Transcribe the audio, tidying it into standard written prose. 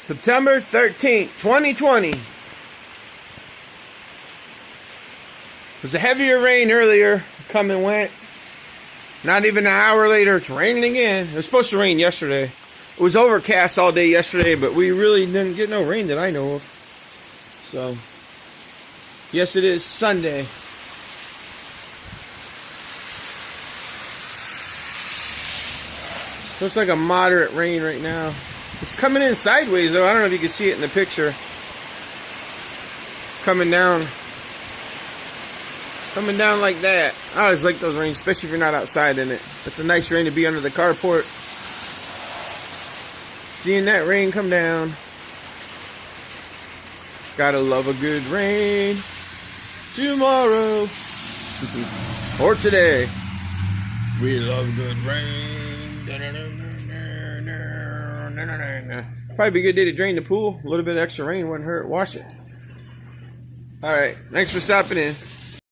September 13th, 2020. It was a heavier rain earlier. Come and went. Not even an hour later, it's raining again. It was supposed to rain yesterday. It was overcast all day yesterday, but we really didn't get no rain that I know of. So, yes, it is Sunday. Looks like a moderate rain right now. It's coming in sideways, though. I don't know if you can see it in the picture. It's coming down. Coming down like that. I always like those rains, especially if you're not outside in it. It's a nice rain to be under the carport. Seeing that rain come down. Gotta love a good rain. Tomorrow. Or today. We love good rain. Probably be a good day to drain the pool. A little bit of extra rain wouldn't hurt. Wash it. Alright, thanks for stopping in.